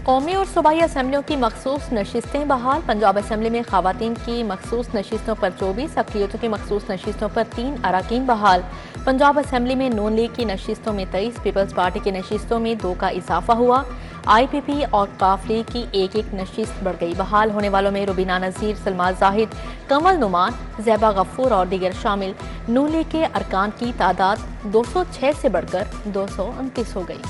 कौमी और सूबाई असम्बलियों की मखसूस नशिस्तें बहाल। पंजाब असम्बली में खवातीन की मखसूस नशिस्तों पर 24, अक़लियतों की मखसूस नशिस्तों पर 3 अरकान बहाल। पंजाब असम्बली में नून लीग की नशिस्तों में 23, पीपल्स पार्टी की नशिस्तों में 2 का इजाफा हुआ। IPP और काफ लीग की एक नशिस्त बढ़ गई। बहाल होने वालों में रुबीना नज़ीर, सलमा जाहिद, कमल नुमान, ज़ैबा गफूर और दीगर शामिल। नून लीग के अरकान की तादाद 206 से बढ़कर 229 हो गई।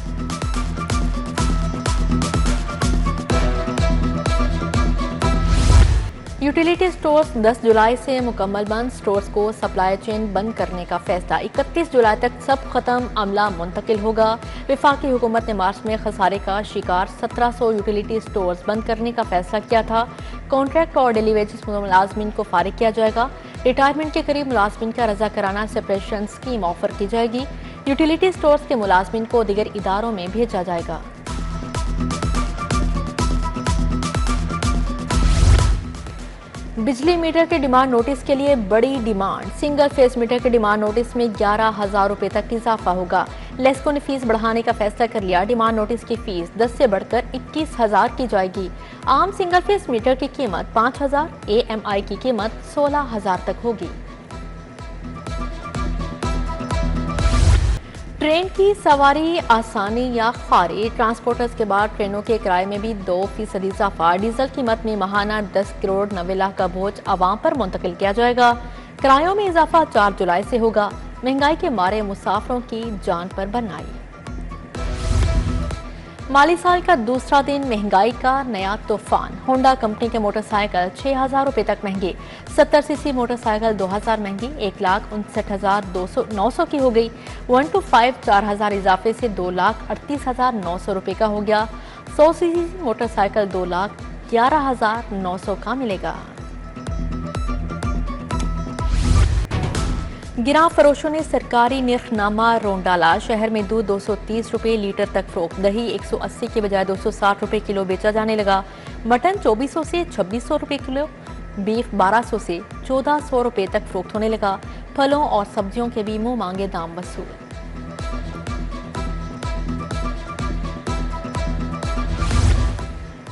यूटिलिटी स्टोर्स 10 जुलाई से मुकम्मल बंद। स्टोर्स को सप्लाई चेन बंद करने का फैसला। 31 जुलाई तक सब खत्म, अमला मुंतकिल होगा। वफाकी हुकूमत ने मार्च में खसारे का शिकार 1700 यूटिलिटी स्टोर्स बंद करने का फैसला किया था। कॉन्ट्रैक्ट और डेली वेजेस मुलाजमीन को फारिग किया जाएगा। रिटायरमेंट के करीब मुलाजमीन का रजा कराना सेपरेशन स्कीम ऑफर की जाएगी। यूटिलिटी स्टोर्स के मुलाजमीन को दीगर इदारों में भेजा जाएगा। बिजली मीटर के डिमांड नोटिस के लिए बड़ी डिमांड। सिंगल फेस मीटर के डिमांड नोटिस में 11,000 रुपए तक इजाफा होगा। लेस्को ने फीस बढ़ाने का फैसला कर लिया। डिमांड नोटिस की फीस 10 से बढ़कर 21,000 की जाएगी। आम सिंगल फेस मीटर की कीमत 5,000, AMI की कीमत 16,000 तक होगी। ट्रेन की सवारी आसानी या खारी। ट्रांसपोर्टर्स के बाद ट्रेनों के किराए में भी 2% इजाफा। डीजल कीमत में माहाना 10 करोड़ 90 लाख का बोझ आवाम पर मुंतकिल किया जाएगा। किरायों में इजाफा 4 जुलाई से होगा। महंगाई के मारे मुसाफिरों की जान पर बनाई। माली साल का दूसरा दिन, महंगाई का नया तूफान। होंडा कंपनी के मोटरसाइकिल 6,000 रुपए तक महंगे। 70cc मोटरसाइकिल 2,000 महंगी, 1,69,900 की हो गई। 1 to 5 4,000 इजाफे से 2,38,900 रुपए का हो गया। 100cc मोटरसाइकिल 2,11,900 का मिलेगा। गिरा फरोशों ने सरकारी निर्खनामा रोन डाला। शहर में दूध 230 रुपए लीटर तक फरोख्त। दही 180 के बजाय 260 रुपए किलो बेचा जाने लगा। मटन 2400 से 2600 रुपए किलो, बीफ 1200 से 1400 रुपए तक फरोख्त होने लगा। फलों और सब्जियों के भी मुंह मांगे दाम वसूल।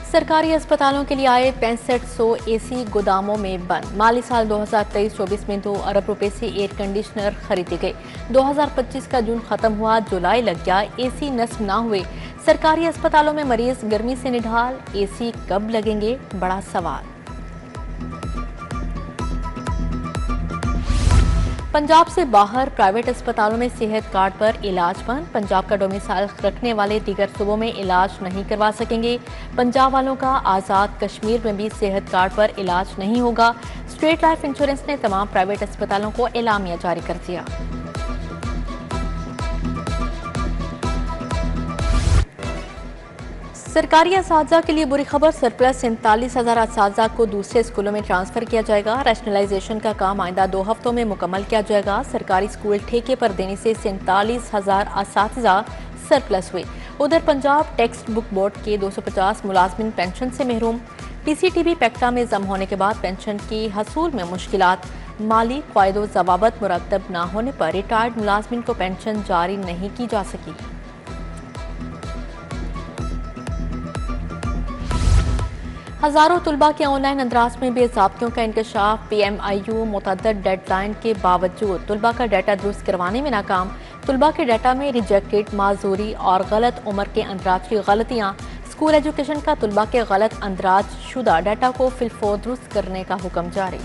सरकारी अस्पतालों के लिए आए 6500 AC गोदामों में बंद। माली साल 2023-24 में 2 अरब रुपए से एयर कंडीशनर खरीदे गए। 2025 का जून खत्म हुआ, जुलाई लग गया, AC नस्ब ना हुए। सरकारी अस्पतालों में मरीज गर्मी से निढाल। AC कब लगेंगे, बड़ा सवाल। पंजाब से बाहर प्राइवेट अस्पतालों में सेहत कार्ड पर इलाज बंद। पंजाब का डोमिसाइल रखने वाले दीगर सूबों में इलाज नहीं करवा सकेंगे। पंजाब वालों का आज़ाद कश्मीर में भी सेहत कार्ड पर इलाज नहीं होगा। स्टेट लाइफ इंश्योरेंस ने तमाम प्राइवेट अस्पतालों को एलामिया जारी कर दिया। सरकारी असातिज़ा के लिए बुरी खबर। सरप्लस 47,000 असातिज़ा को दूसरे स्कूलों में ट्रांसफर किया जाएगा। रैशनलाइजेशन का काम आइंदा 2 हफ्तों में मुकम्मल किया जाएगा। सरकारी स्कूल ठेके पर देने से 47,000 असातिज़ा सरप्लस हुए। उधर पंजाब टेक्स्ट बुक बोर्ड के 250 मुलाजमिन पेंशन से महरूम। PCTB पैक्टा में जम होने के बाद पेंशन की हसूल में मुश्किलात। माली क़ायदो ज़वाबत मुरतब न होने पर रिटायर्ड मुलाजमिन को पेंशन जारी नहीं की जा सकी। हजारों तुलबा के ऑनलाइन अंदराज में बेज़ाब्तियों का इंकशाफ। PMIU मुतअद्दिद डेडलाइन के बावजूद तुलबा का डाटा दुरुस्त करवाने में नाकाम। तुलबा के डाटा में रिजेक्टेड, माजूरी और गलत उम्र के अंदराज की गलतियाँ। स्कूल एजुकेशन का तुलबा के गलत अंदराज शुदा डाटा को फिलफौर दुरुस्त करने का हुक्म जारी।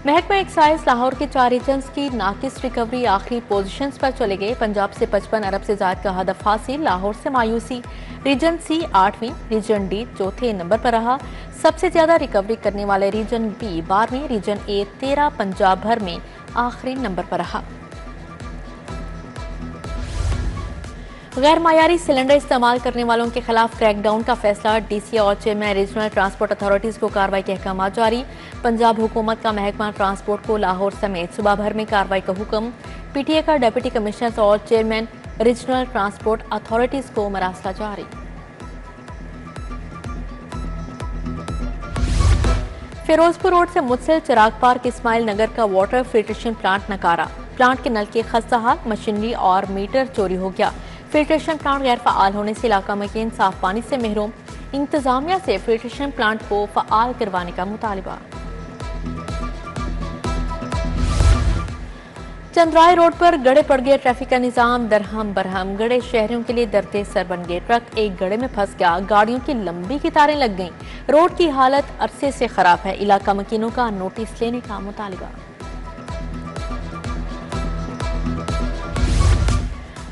महकमा एक्साइज लाहौर के 4 रीजन्स की नाकिस रिकवरी आखिरी पोजीशंस पर चले गए। पंजाब से 55 अरब से ज्यादा का हदफ हासिल। लाहौर से मायूसी। रीजन C 8वीं, रीजन D चौथे नंबर पर रहा। सबसे ज्यादा रिकवरी करने वाले रीजन B 12वीं, रीजन A 13 पंजाब भर में आखिरी नंबर पर रहा। गैर मायारी सिलेंडर इस्तेमाल करने वालों के खिलाफ क्रैकडाउन का फैसला। DC और चेयरमैन रीजनल ट्रांसपोर्ट अथॉरिटीज को कार्रवाई के अहकाम जारी। पंजाब हुकूमत का महकमा ट्रांसपोर्ट को लाहौर समेत सूबा भर में कार्रवाई का हुक्म। PTA का डिप्टी कमिश्नर और चेयरमैन रीजनल ट्रांसपोर्ट अथॉरिटीज को मरासला जारी। फिरोजपुर रोड से मुत्सिल चिराग पार्क इस्माइल नगर का वाटर फिल्ट्रेशन प्लांट नकारा। प्लांट के नल के खस्ता हाल, मशीनरी और मीटर चोरी हो गया। फिल्ट्रेशन प्लांट गैर फ़ाल होने से इलाका मकीन साफ पानी से महरूम, इंतजामिया से फिल्ट्रेशन प्लांट को फ़ाल करवाने का मुतालबा। चंद्राई रोड पर गड़े पड़ गए, ट्रैफिक का निजाम दरहम बरहम, गड़े शहरियों के लिए दरते सर बन गए। ट्रक एक गड़े में फंस गया, गाड़ियों की लंबी कतारें लग गईं। रोड की हालत अरसे से खराब है, इलाका मकीनों का नोटिस लेने का मुतालबा।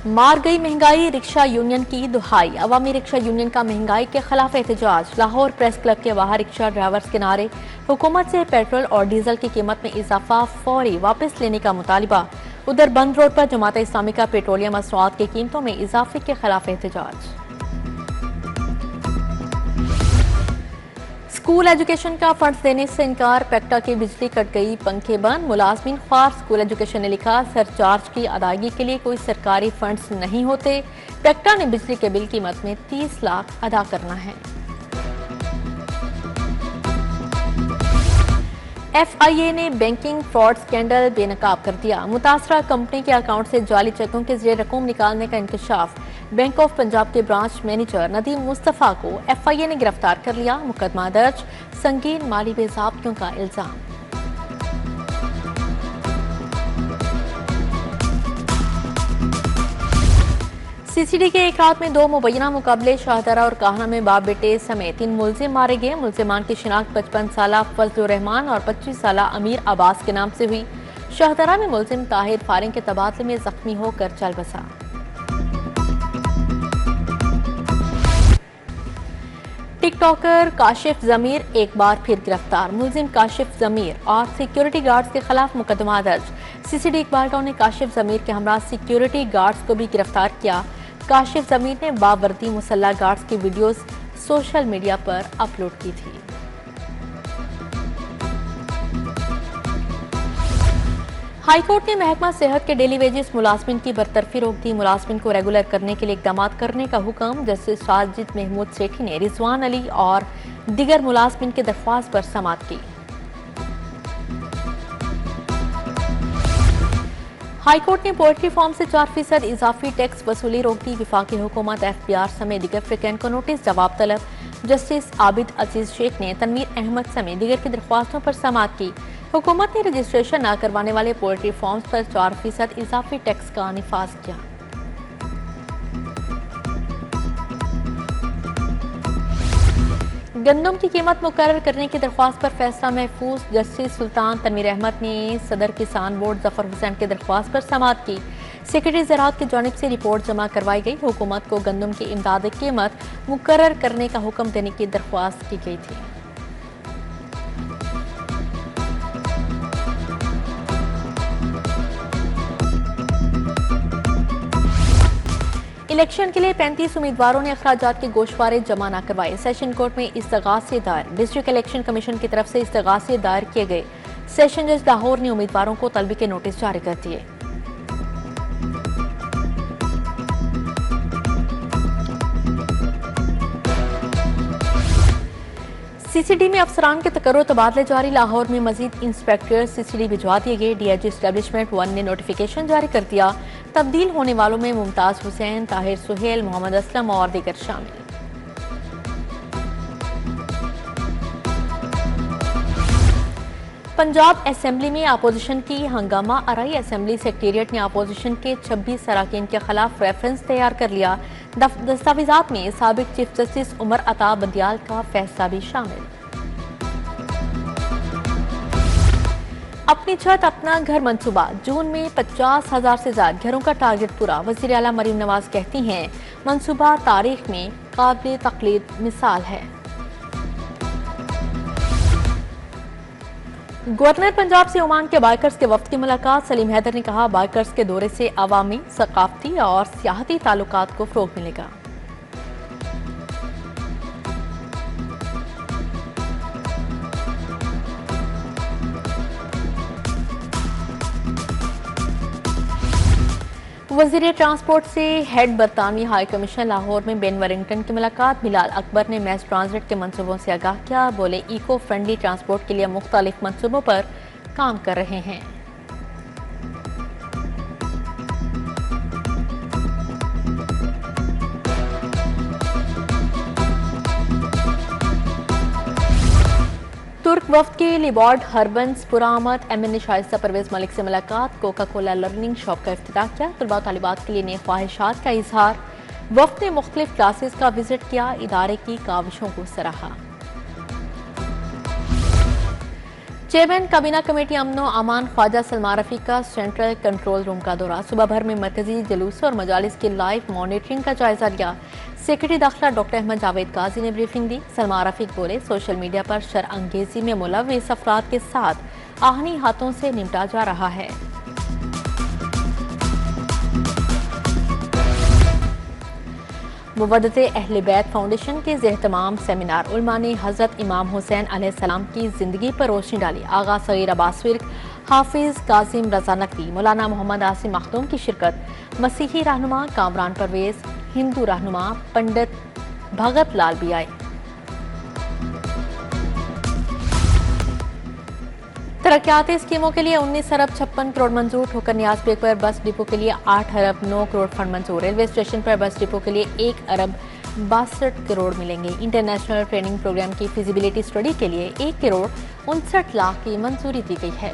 मार गई महंगाई, रिक्शा यूनियन की दुहाई। अवामी रिक्शा यूनियन का महंगाई के खिलाफ एहतजाज। लाहौर प्रेस क्लब के बाहर रिक्शा ड्राइवर्स के नारे। हुकूमत से पेट्रोल और डीजल की कीमत में इजाफा फौरी वापस लेने का मुतालबा। उधर बंद रोड पर जमात इस्लामी का पेट्रोलियम मसनूआत की कीमतों में इजाफे के खिलाफ एहतजाज। स्कूल एजुकेशन का फंड्स देने से इनकार, पेक्टा की बिजली कट गई, पंखे बंद, मुलाजमीन ख्वार। स्कूल एजुकेशन ने लिखा, सरचार्ज की अदायगी के लिए कोई सरकारी फंड्स नहीं होते। पेक्टा ने बिजली के बिल कीमत में 30 लाख अदा करना है। FIA ने बैंकिंग फ्रॉड स्कैंडल बेनकाब कर दिया। मुतासरा कंपनी के अकाउंट से जाली चेकों के जरिए रकूम निकालने का इंकशाफ। बैंक ऑफ पंजाब के ब्रांच मैनेजर नदीम मुस्तफा को FIA ने गिरफ्तार कर लिया। मुकदमा दर्ज, संगीन माली बेज़ाब्तियों का इल्जाम। CCD के एक रात में 2 मुबैना मुकाबले, शाहदरा और काहना में बाप बेटे समेत 3 मुलजिम मारे गए। मुलजिमान की शिनाख्त 55 साला फजलुर रहमान और 25 साला अमीर अब्बास के नाम से हुई। शाहदरा में मुलजिम ताहिर फारिंग के तबादले में जख्मी होकर चल बसा। टिकटॉकर काशिफ जमीर एक बार फिर गिरफ्तार। मुलजिम काशिफ जमीर और सिक्योरिटी गार्ड्स के खिलाफ मुकदमा दर्ज। CCD इकबालगांव ने काशिफ जमीर के हमरा सिक्योरिटी गार्ड्स को भी गिरफ्तार किया। काशिफ जमीर ने बावर्दी मुसल्ला गार्ड्स की वीडियोस सोशल मीडिया पर अपलोड की थी। हाईकोर्ट ने महकमा सेहत के डेली वेजेस मुलाजमिन की बरतरफी रोक दी। मुलाजमिन को रेगुलर करने के लिए इकदाम करने का हुक्म। जस्टिस साजिद महमूद सेठी ने रिजवान अली और दीगर मुलाजमिन की दरख्वास्त पर समाअत की। हाईकोर्ट ने पोल्ट्री फार्म से 4% इजाफी टैक्स वसूली रोक दी। विफाकी हुकूमत FBR समेत दीगर फ्रिकैन को नोटिस जवाब तलब। जस्टिस आबिद अजीज शेख ने तनवीर अहमद समेत दीगर की दरख्वास्तों पर समाअत की। हुकूमत ने रजिस्ट्रेशन न करवाने वाले पोल्ट्री फार्म्स पर 4% इजाफी टैक्स का निफाज किया। गंदम की कीमत मुकर्रर करने की दरख्वास्त पर फैसला महफूज। जस्टिस सुल्तान तनवीर अहमद ने सदर किसान बोर्ड जफर हुसैन की दरख्वास्त पर समाअत की। सेक्रेटरी ज़राअत की जानिब से रिपोर्ट जमा करवाई गई। हुकूमत को गंदम की इमदादी कीमत मुकर्रर करने का हुक्म देने की दरख्वास्त की गई थी। इलेक्शन के लिए 35 उम्मीदवारों ने अखराजात के गोशवारे जमा न करवाए। सेशन कोर्ट में इस्तगासे दायर। डिस्ट्रिक्ट इलेक्शन कमीशन की तरफ से इस्तगासे दायर किए गए। सेशन जज लाहौर ने उम्मीदवारों को तलबी के नोटिस जारी कर दिए। CCD में अफसरान के तकर्रुर तबादले जारी। लाहौर में मजीद इंस्पेक्टर CCD भिजवा दिए गए। DIG एस्टेब्लिशमेंट 1 ने नोटिफिकेशन जारी कर दिया। तब्दील होने वालों में मुमताज हुसैन, ताहिर सुहेल, मोहम्मद असलम और दीगर शामिल। पंजाब असेंबली में अपोजिशन की हंगामा आराई। असेंबली सेक्रेटेरिएट ने अपोजिशन के 26 अरकान के खिलाफ रेफरेंस तैयार कर लिया। दस्तावेजात में साबिक चीफ जस्टिस उमर अता बंदियाल का फैसला भी शामिल। अपनी छत अपना घर मंसूबा। जून में 50,000 से ज्यादा घरों का टारगेट पूरा। वज़ीर आला मरीम नवाज कहती हैं, मंसूबा तारीख में काबिल तकलीद मिसाल है। गवर्नर पंजाब से ओमान के बाइकर्स के वफ्द की मुलाकात। सलीम हैदर ने कहा, बाइकर्स के दौरे से अवामी, सकाफती और सियाहती ताल्लुकात को फ़रोग़ मिलेगा। वज़ीर ट्रांसपोर्ट से हेड बरतानवी हाई कमीशन लाहौर में बेन वरिंगटन की मुलाकात। बिलाल अकबर ने मैस ट्रांजिट के मंसूबों से आगाह किया। बोले, इको फ्रेंडली ट्रांसपोर्ट के लिए मुख्तलिफ मंसूबों पर काम कर रहे हैं। वफ्द के लिबॉर्ड हरबंस पुरामद एमएनए शाइस्ता परवेज मलिक से मुलाकात, कोका कोला लर्निंग शॉप का इफ्तिताह किया, तलबा तालिबात के लिए नए ख्वाहिशात का इजहार। वफ्द ने मुख्तलिफ क्लासेस का विजिट किया, इदारे की काविशों को सराहा। चेयरमैन काबीना कमेटी अमनो अमान ख्वाजा सलमान रफी का सेंट्रल कंट्रोल रूम का दौरा, सुबह भर में मरकजी जुलूस और मजालिस की लाइव मॉनिटरिंग का जायजा लिया। सेक्रेटरी दाखिला डॉक्टर अहमद जावेद काजी ने ब्रीफिंग दी। सलमान रफीक बोले, सोशल मीडिया पर शरअंगेजी में मुलव्विस अफराद के साथ आहनी हाथों से निपटा जा रहा है। मुवद्दते अहले बैत फाउंडेशन के ज़ेहतमाम सेमिनार, उलमा ने हज़रत इमाम हुसैन अलैहिस्सलाम की ज़िंदगी पर रोशनी डाली। आगा सगीर अब्बास विर्क, हाफिज कासिम रजा नकवी, मौलाना मोहम्मद आसिम मखदूम की शिरकत। मसीही रहनुमा कामरान परवेज, हिंदू रहनुमा पंडित भगत लाल भी आए। तरक्याती स्कीमों के लिए 19 अरब 56 करोड़ मंजूर। ठोकर नियाज पेक पर बस डिपो के लिए 8 अरब 9 करोड़ फंड मंजूर। रेलवे स्टेशन पर बस डिपो के लिए 1 अरब 62 करोड़ मिलेंगे। इंटरनेशनल ट्रेनिंग प्रोग्राम की फिजिबिलिटी स्टडी के लिए 1 करोड़ 59 लाख की मंजूरी दी गई है।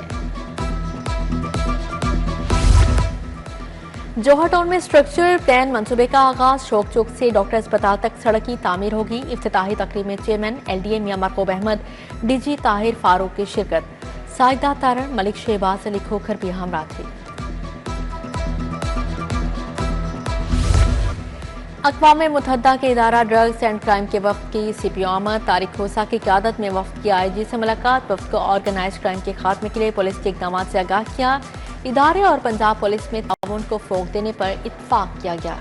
जौहर टाउन में स्ट्रक्चरल प्लान मंसूबे का आगाज, शौक चौक से डॉक्टर अस्पताल तक सड़क की तामीर होगी। इफ्तिताही तकरीब में चेयरमैन LDA मियां मरकूब अहमद, DG ताहिर फारूक की शिरकत। साइदा तारण, मलिक शहबाज अली खोखर भी हमरा थे। अक़वाम मुत्तहिदा के इदारा ड्रग्स एंड क्राइम के वफ्द की CPO आमद, तारिक खोसा की क़यादत में वफ्द की IG से मुलाकात। वफ्द को ऑर्गेनाइज क्राइम के खात्मे के लिए पुलिस के इक़दाम से आगाह किया। इदारे और पंजाब पुलिस में ताउन को फ़रोग़ देने पर इत्तफ़ाक़ किया गया।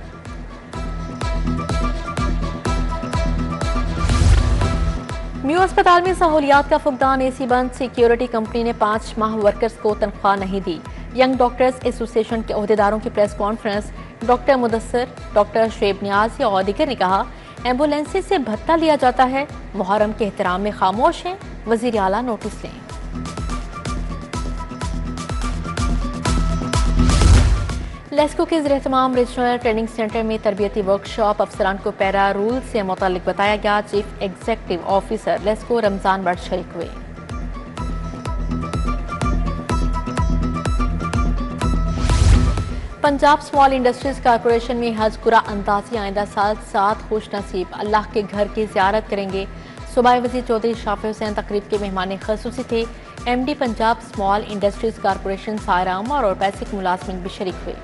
म्यू अस्पताल में सहूलियात का फुकदान, AC बंद। सिक्योरिटी कंपनी ने 5 माह वर्कर्स को तनख्वाह नहीं दी। यंग डॉक्टर्स एसोसिएशन के अहदेदारों की press conference, doctor Mudassar, doctor Shoaib Niazi और दीगर ने कहा, एम्बुलेंस से भत्ता लिया जाता है, मुहर्रम के एहतराम में खामोश हैं, वज़ीर आला नोटिस लें। लेस्को के ज़ेर-ए-तमाम रीजनल ट्रेनिंग सेंटर में तरबियती वर्कशॉप, अफसरान को पैरा रूल से मुतालिक बताया गया। Chief executive officer LESCO Ramzan Bhatt शरीक हुए। पंजाब स्मॉल इंडस्ट्रीज कॉरपोरेशन में हज कुरा अंदाजी आइंदा साल 7 खुश नसीब अल्लाह के घर की ज़ियारत करेंगे। सूबाई वज़ीर चौधरी शाफी हुसैन तकरीब के मेहमान ख़ुसूसी थे। MD Punjab small industries corporation Saira Amar और बेसिक मुलाजमिन भी शरीक हुए।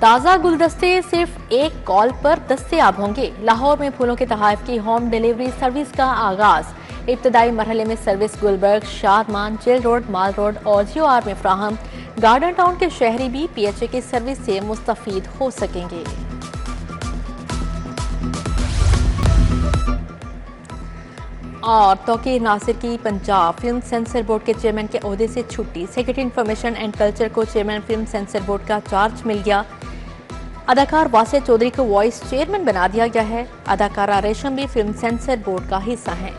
ताज़ा गुलदस्ते सिर्फ एक कॉल पर दस्तयाब होंगे। लाहौर में फूलों के तोहफ़ की होम डिलीवरी सर्विस का आगाज। इब्तदाई मरहले में service Gulberg, Shadman, jail road, mall road और GOR में फ्राहम। गार्डन टाउन के शहरी भी PHA की सर्विस से मुस्तफीद हो सकेंगे। और तौकीर नासिर की पंजाब फिल्म सेंसर बोर्ड के चेयरमैन के ओहदे से छुट्टी। सेक्रेटरी इंफॉर्मेशन एंड कल्चर को चेयरमैन फिल्म सेंसर बोर्ड का चार्ज मिल गया। अदाकार वासिया चौधरी को वॉइस चेयरमैन बना दिया गया है। अदाकारा रेशम भी फिल्म सेंसर बोर्ड का हिस्सा है।